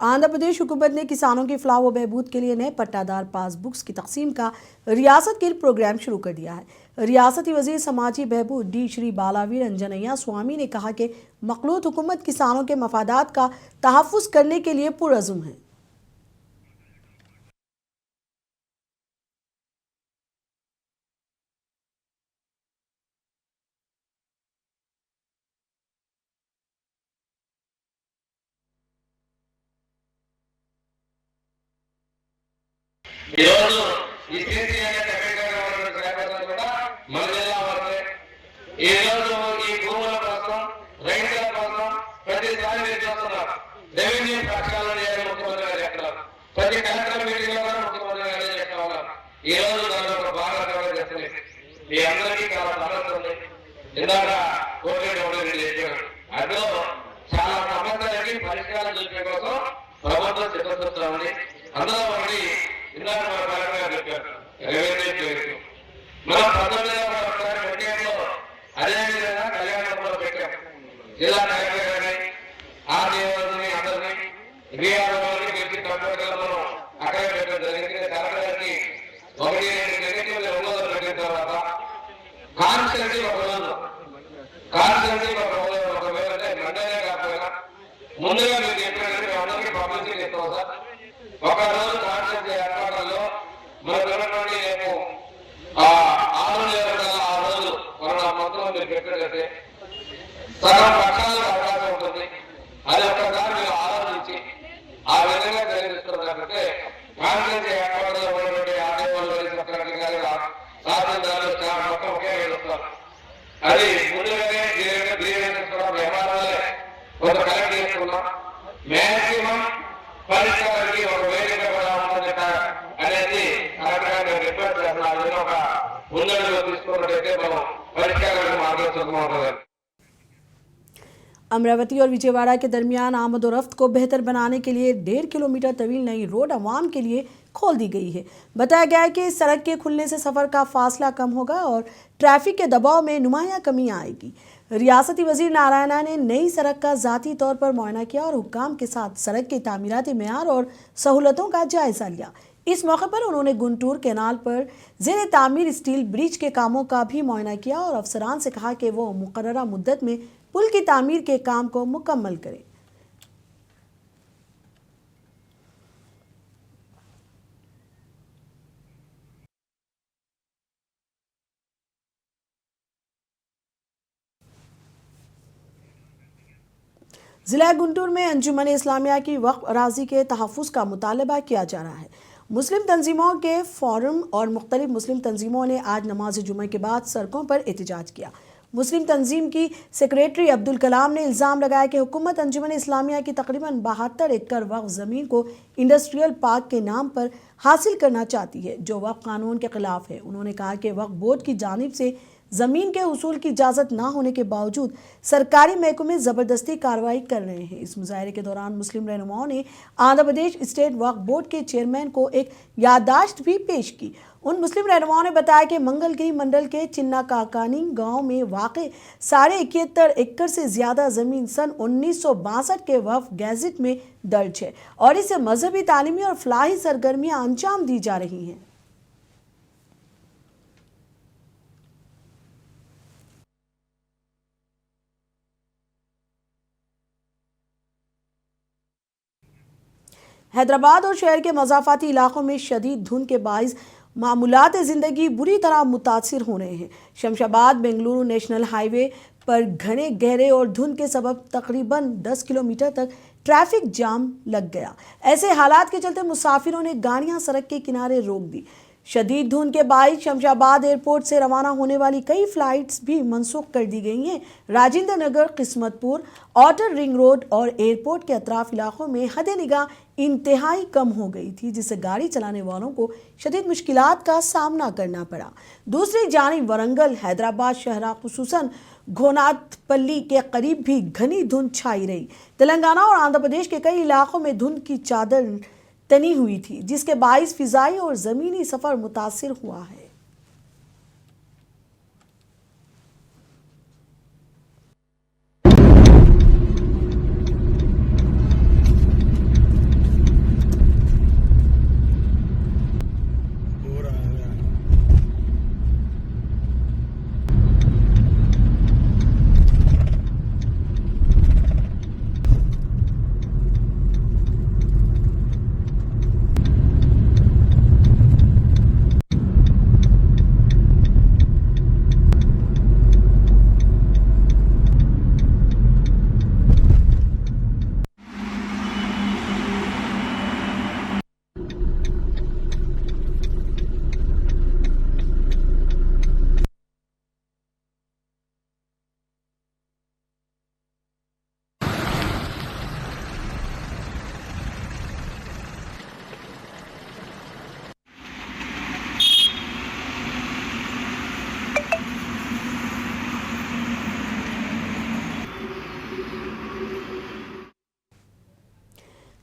आंध्र प्रदेश हुकूमत ने किसानों की फलाह व बहबूद के लिए नए पट्टादार पासबुक्स की तकसीम का रियासत गिर प्रोग्राम शुरू कर दिया है। रियासती वजीर समाजी बहबूद डी श्री बालावीर अंजनैया स्वामी ने कहा कि मखलूत हुकूमत किसानों के मफादात का तहफ़्फ़ुज़ करने के लिए पुरअज़्म है। ఈరోజు ఈ స్థితి అనేది కూడా మన జిల్లా వరకే ఈరోజు ఈ భూముల కోసం రైతుల కోసం ప్రతిసారి మీరు చూస్తున్నారు రెవెన్యూ పక్షాలను ముఖ్యమంత్రి గారు చెప్తున్నారు, ప్రతి కలెక్టర్ మీటింగ్ లో కూడా ముఖ్యమంత్రి గారు చెప్తా ఉన్నారు। ఈ రోజు దాని ఒక భాగంగా చేస్తుంది మీ అందరికీ చాలా సమస్య ఉంది। ఇందాక కోవిడ్ చెప్పారు, అందులో చాలా సమస్యలకి పరిష్కారం చూపే కోసం ప్రభుత్వం సిద్ధపడుతూ ఉంది। అందులో ఒకటి ఇందాక మన కలెక్టర్ గారు చెప్పారు, రెవెన్యూ మనం 19 అదేవిధంగా కళ్యాణంలో పెట్టాం। జిల్లా కలెక్టర్ గారిని ఆర్డీఓని అందరినీ వీఆర్ఓని పిలిచి కంప్యూటర్లో మనం అక్కడే పెట్టడం జరిగింది। కలెక్టర్ గారికి 1-2 నెగటివ్లు ఒంగోలు పెట్టిన తర్వాత కాన్స్టెన్సీ ఒక రోజు ఒకవేళ అంటే మండేనే కాకపోయినా ముందుగా మీరు చెప్పినట్టు మేము అందరికీ పబ్లిసిటీ ఇస్తాం సార్। ఒక రోజు కాన్స్టెన్సీ ఏర్పాట్లలో మనకు ఉన్నటువంటి రేపు 6 రోజులు మన మొత్తం మీరు పెట్టినట్లయితే సగం పక్షాలకు అవకాశం ఉంటుంది। అది ఒక్కసారి మీరు ఆలోచించి ఆ విధంగా జరిగిస్తున్నట్లయితే కాన్స్టెన్సీ ఏర్పాటులో ఉన్నటువంటి ఆర్డీఓలు సెక్రటరీ గారు తహసీల్దార్లు మొత్తం ఒకే వస్తారు। అది ముందుగానే గ్రీవెన్సెస్ కూడా వ్యవహారాలే కొంత కలెక్ట్ చేసుకున్నాం। మ్యాక్సిమం పరిష్కారానికి ఒక వేదిక కూడా ఉంటుంది అనేది కరెక్ట్గా నేను రిక్వెస్ట్ చేస్తున్నాను। అది ఒక ముందడుగు తీసుకున్నట్టయితే మనం పరిష్కారానికి మార్గం సుగమవుతుంది। अमरावती और विजयवाड़ा के दरमियान आमद और रफ्त को बेहतर बनाने के लिए 1.5 किलोमीटर तवील नई रोड अवाम के लिए खोल दी गई है। बताया गया है कि इस सड़क के खुलने से सफ़र का फासला कम होगा और ट्रैफिक के दबाव में नुमाया कमी आएगी। रियासती वजीर नारायणा ने नई सड़क का ज़ाती तौर पर मुआयना किया और हुक्काम के साथ सड़क के तामीराती मेयार और सहूलतों का जायज़ा लिया। इस मौके पर उन्होंने गुंटूर कैनाल पर ज़ेर तामीर स्टील ब्रिज के कामों का भी मुआयना किया और अफसरान से कहा कि वो मुकर्ररा मुद्दत में पुल की तामीर के काम को मुकम्मल करें। जिला गुंटूर में अंजुमन इस्लामिया की वक्फ अराजी के तहफ़्फ़ुज़ का मुतालबा किया जा रहा है। मुस्लिम तंजीमों के फोरम और मुख्तलिफ मुस्लिम तंजीमों ने आज नमाज जुमे के बाद सड़कों पर एहतजाज किया। मुस्लिम तंजीम की सेक्रेटरी अब्दुल कलाम ने इल्ज़ाम लगाया कि हुकूमत अंजुमन इस्लामिया की तकरीबन 72 एकड़ वक्फ ज़मीन को इंडस्ट्रियल पार्क के नाम पर हासिल करना चाहती है, जो वक्फ कानून के ख़िलाफ़ है। उन्होंने कहा कि वक्फ बोर्ड की जानिब से ज़मीन के उसूल की इजाज़त ना होने के बावजूद सरकारी महकमे ज़बरदस्ती कार्रवाई कर रहे हैं। इस मुजाहरे के दौरान मुस्लिम रहनुमाओं ने आंध्र प्रदेश स्टेट वक्फ बोर्ड के चेयरमैन को एक याददाश्त भी पेश की। उन मुस्लिम रहनुमाओं ने बताया कि मंगलगिरी मंडल के चिन्ना काकानी गांव में वाक़े 71.5 एकड़ से ज़्यादा ज़मीन सन 1962 के वक्फ गैजेट में दर्ज है और इसे मजहबी, तालीमी और फलाही सरगर्मियाँ अंजाम दी जा रही हैं। हैदराबाद और शहर के मज़ाफ़ाती इलाकों में शदीद धुंध के बाइस मामूलात ज़िंदगी बुरी तरह मुतासिर हो रहे हैं। शमशाबाद बेंगलुरु नेशनल हाईवे पर घने गहरे और धुंध के सबब तकरीबन 10 किलोमीटर तक ट्रैफिक जाम लग गया। ऐसे हालात के चलते मुसाफिरों ने गाड़ियां सड़क के किनारे रोक दी। शदीद धुंध के बाइस शमशाबाद एयरपोर्ट से रवाना होने वाली कई फ्लाइट्स भी मनसूख कर दी गई हैं। Rajendra Nagar, Kismatpur, outer ring road और एयरपोर्ट के अतराफ इलाकों में हद निगाह इंतहाई कम हो गई थी, जिससे गाड़ी चलाने वालों को शदीद मुश्किलात का सामना करना पड़ा। दूसरी जानिब वरंगल, हैदराबाद शहरा खुसूसन घोनाथपल्ली के करीब भी घनी धुंध छाई रही। तेलंगाना और आंध्र प्रदेश के कई इलाकों में धुंध की चादर तनी हुई थी, जिसके बाइस फिजाई और ज़मीनी सफ़र मुतासिर हुआ है।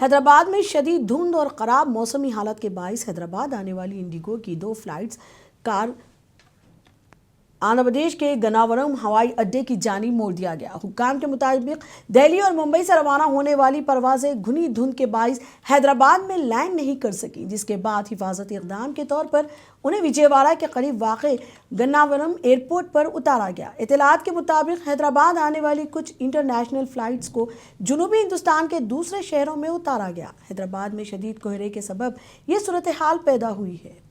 हैदराबाद में शदीद धुंध और ख़राब मौसमी हालत के बाइस हैदराबाद आने वाली इंडिगो की 2 फ्लाइट्स कार आंध्र प्रदेश के गन्नावरम हवाई अड्डे की जानिब मोड़ दिया गया। हुक्काम के मुताबिक दिल्ली और मुंबई से रवाना होने वाली परवाजें घनी धुंध के बाइस हैदराबाद में लैंड नहीं कर सकी, जिसके बाद हिफाजती इक़दाम के तौर पर उन्हें विजयवाड़ा के करीब वाक़े गन्नावरम एयरपोर्ट पर उतारा गया। इत्तलात के मुताबिक हैदराबाद आने वाली कुछ इंटरनेशनल फ़्लाइट्स को जनूबी हिंदुस्तान के दूसरे शहरों में उतारा गया। हैदराबाद में शदीद कोहरे के सबब ये सूरत हाल पैदा हुई है।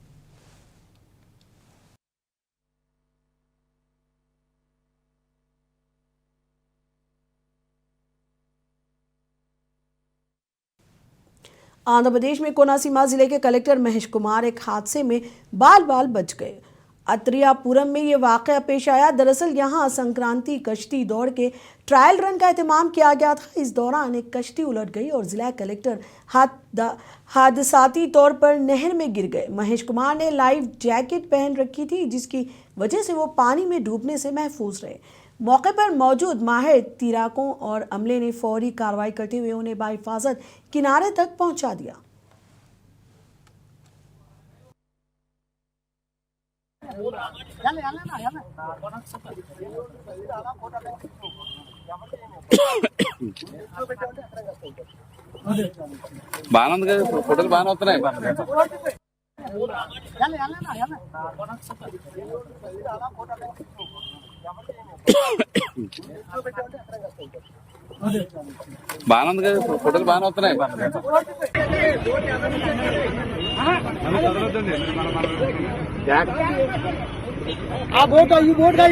आंध्र प्रदेश में कोनासीमा जिले के कलेक्टर महेश कुमार एक हादसे में बाल बाल बच गए। अत्रियापुरम में ये वाक़या पेश आया। दरअसल यहाँ संक्रांति कश्ती दौड़ के ट्रायल रन का एहतमाम किया गया था। इस दौरान एक कश्ती उलट गई और जिला कलेक्टर हादसाती तौर पर नहर में गिर गए। महेश कुमार ने लाइफ जैकेट पहन रखी थी, जिसकी वजह से वो पानी में डूबने से महफूज रहे। मौके पर मौजूद माहिर तैराकों और अमले ने फौरी कार्रवाई करते हुए उन्हें बाहिफाजत किनारे तक पहुंचा दिया। బాగుంది ఫోటోలు బాగానే వస్తున్నాయి. బాగుంది కదా ఫోటోలు బాగానే వస్తున్నాయి. ఆ బోట్ ఈ బోట్ का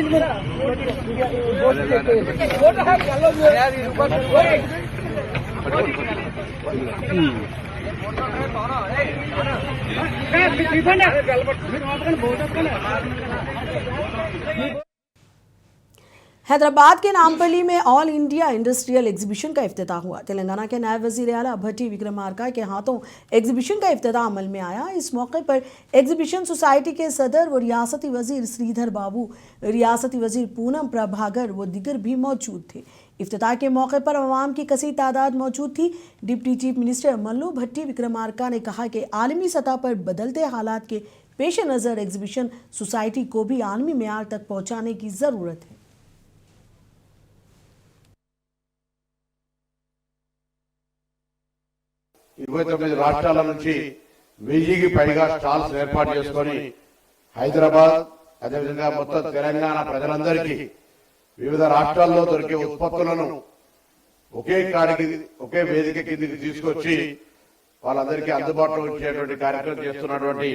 हैदराबाद के नामपल्ली में ऑल इंडिया इंडस्ट्रियल एग्जीबिशन का इफ्तिताह हुआ। तेलंगाना के नायब वजीर आला भट्टी विक्रमार्का के हाथों एग्जीबिशन का इफ्तिताह अमल में आया। इस मौके पर एग्जीबिशन सोसाइटी के सदर व रियासती वजीर श्रीधर बाबू, रियासती वजीर पूनम प्रभाकर व दिगर भी मौजूद थे। इफ्तिताह के मौके पर अवाम की कसी तादाद मौजूद थी। डिप्टी चीफ मिनिस्टर मल्लू भट्टी विक्रमार्का ने कहा कि आलमी सतह पर बदलते हालात के पेश नज़र एग्जीबिशन सोसाइटी को भी आलमी मेयार तक पहुँचाने की ज़रूरत है। రాష్ట్రాల నుంచి 1000కి పైగా స్టాల్స్ ఏర్పాటు చేసుకొని హైదరాబాద్ అదేవిధంగా మొత్తం తెలంగాణ ప్రజలందరికీ వివిధ రాష్ట్రాల్లో దొరికే ఉత్పత్తులను ఒకే వేదిక కిందకి తీసుకొచ్చి వాళ్ళందరికీ అందుబాటులో ఉంచేటువంటి కార్యక్రమం చేస్తున్నటువంటి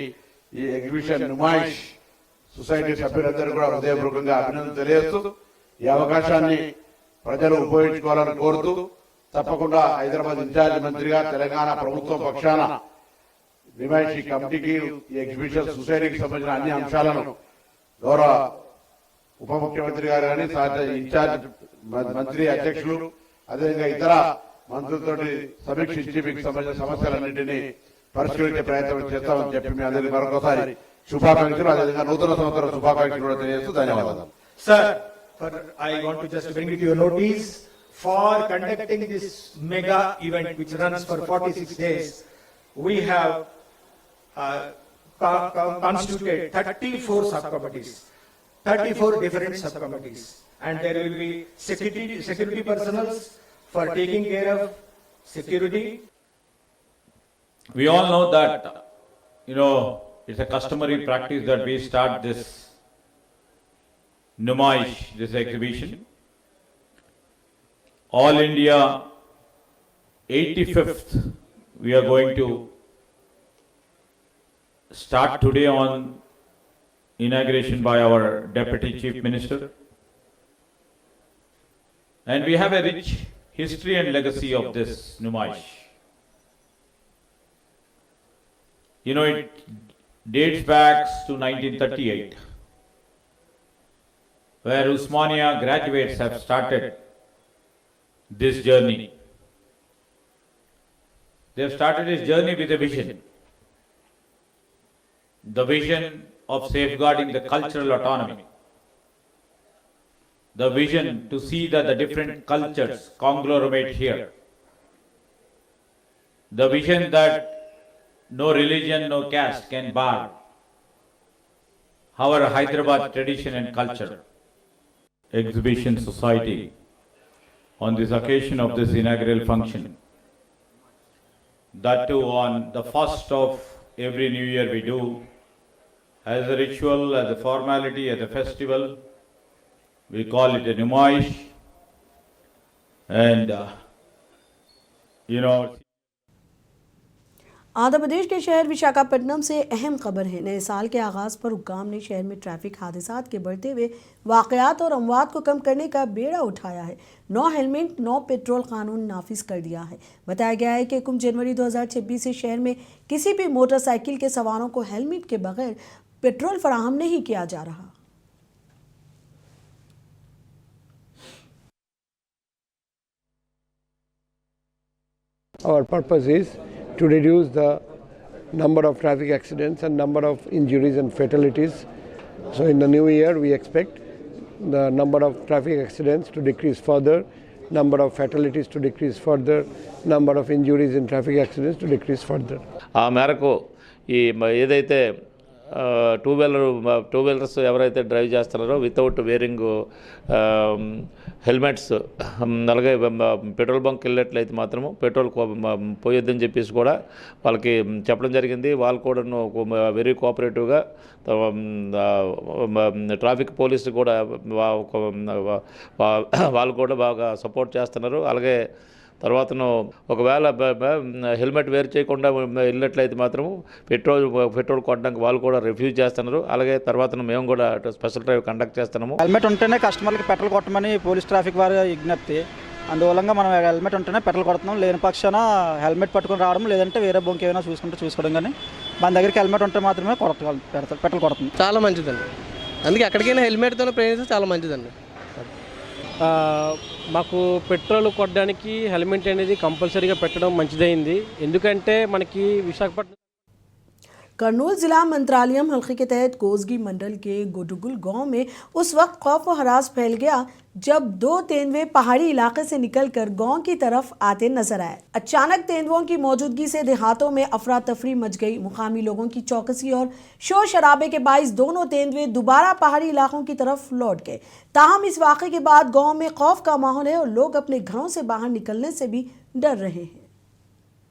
ఈ ఎగ్జిబిషన్ నుమాయిష్ సొసైటీ సభ్యులందరూ కూడా హృదయపూర్వకంగా అభినందనలు తెలియజేస్తూ ఈ అవకాశాన్ని ప్రజలు ఉపయోగించుకోవాలని కోరుతూ తప్పకుండా హైదరాబాద్ ఇన్ఛార్జ్ మంత్రిగా తెలంగాణ ప్రభుత్వం పక్షాన నిమాయిషీ కమిటీకి ఈ ఎగ్జిబిషన్ సొసైటీకి సంబంధించిన అన్ని అంశాలను గౌరవ ఉప ముఖ్యమంత్రి గారు కానీ ఇన్ఛార్జ్ మంత్రి అధ్యక్షులు అదేవిధంగా ఇతర మంత్రులతో సమీక్షించి మీకు సంబంధించిన సమస్యలన్నింటినీ పరిష్కరించే ప్రయత్నం చేస్తామని చెప్పి మీ అందరికీ మరొకసారి శుభాకాంక్షలు అదేవిధంగా నూతన సంవత్సర శుభాకాంక్షలు కూడా తెలియజేస్తూ ధన్యవాదాలు. Sir, I want to just bring it to your notice. For conducting this mega event which runs for 46 days, we have constituted 34 subcommittees, 34 different subcommittees, and there will be security personnel for taking care of security. We all know that, it's a customary practice that we start this Numaish, this exhibition. All India 85th, we are going to start today on inauguration by our Deputy Chief Minister. And we have a rich history and legacy of this Numaish. It dates back to 1938, where Usmania graduates have started this journey. They have started this journey with a vision. The vision of safeguarding the cultural autonomy. The vision to see that the different cultures conglomerate here. the vision that no religion, no caste can bar our Hyderabad tradition and culture. Exhibition Society, on this occasion of this inaugural function, that too on the first of every new year we do, as a ritual, as a formality, as a festival, we call it a Numaish, and Andhra Pradesh के शहर विशाखापट्टनम से अहम खबर है। नए साल के आगाज पर हुक्काम ने शहर में ट्रैफिक हादसात के बढ़ते हुए वाकयात और अमवात को कम करने का बेड़ा उठाया है। 9 हेलमेट 9 पेट्रोल कानून नाफिज कर दिया है। बताया गया है कि 1 जनवरी 2026 से शहर में किसी भी मोटरसाइकिल के सवारों को हेलमेट के बगैर पेट्रोल फराहम नहीं किया जा रहा। Our purpose is to reduce the number of traffic accidents and number of injuries and fatalities. So in the new year we expect the number of traffic accidents to decrease further, number of fatalities to decrease further, number of injuries in traffic accidents to decrease further. ఆ మేరకు ఈ ఏదైతే two wheelers ఎవరైతే drive చేస్తున్నారో without wearing helmets, అలాగే petrol bunk వెళ్ళినట్లయితే మాత్రము petrol పోయొద్దని చెప్పేసి కూడా వాళ్ళకి చెప్పడం జరిగింది. వాళ్ళు కూడా వెరీ కోఆపరేటివ్గా ట్రాఫిక్ పోలీసు కూడా వాళ్ళు కూడా బాగా సపోర్ట్ చేస్తున్నారు. అలాగే తర్వాతను ఒకవేళ హెల్మెట్ వేర్ చేయకుండా వెళ్ళినట్లయితే మాత్రం పెట్రోల్ కొట్టడానికి వాళ్ళు కూడా రిఫ్యూజ్ చేస్తున్నారు. అలాగే తర్వాత మేము కూడా స్పెషల్ డ్రైవ్ కండక్ట్ చేస్తున్నాము. హెల్మెట్ ఉంటేనే కస్టమర్లకి పెట్రోల్ కొట్టమని పోలీస్ ట్రాఫిక్ వారి విజ్ఞప్తి. అందువల్ల మనం హెల్మెట్ ఉంటేనే పెట్రోల్ కొడుతున్నాం. లేని పక్షాన హెల్మెట్ పట్టుకొని రావడం, లేదంటే వేరే బొంకి ఏమైనా చూసుకోవడం. కానీ మన దగ్గరికి హెల్మెట్ ఉంటే మాత్రమే పెట్రోల్ కొడుతుంది. చాలా మంచిదండి. అందుకే ఎక్కడికైనా హెల్మెట్తో ప్రయాణిస్తే చాలా మంచిదండి. మాకు పెట్రోల్ కొట్టడానికి హెల్మెట్ అనేది కంపల్సరీగా పెట్టడం మంచిదైంది. ఎందుకంటే మనకి విశాఖపట్నం करनूल जिला मंत्रालयम हल्के के तहत कोसगी मंडल के गोडुगुल गांव में उस वक्त खौफ और हरास फैल गया जब 2 तेंदुए पहाड़ी इलाके से निकलकर गांव की तरफ आते नजर आए। अचानक तेंदुओं की मौजूदगी से देहातों में अफरा तफरी मच गई। मुकामी लोगों की चौकसी और शोर शराबे के बाइस दोनों तेंदुए दोबारा पहाड़ी इलाकों की तरफ लौट गए। ताहम इस वाक़े के बाद गाँव में खौफ का माहौल है और लोग अपने घरों से बाहर निकलने से भी डर रहे हैं।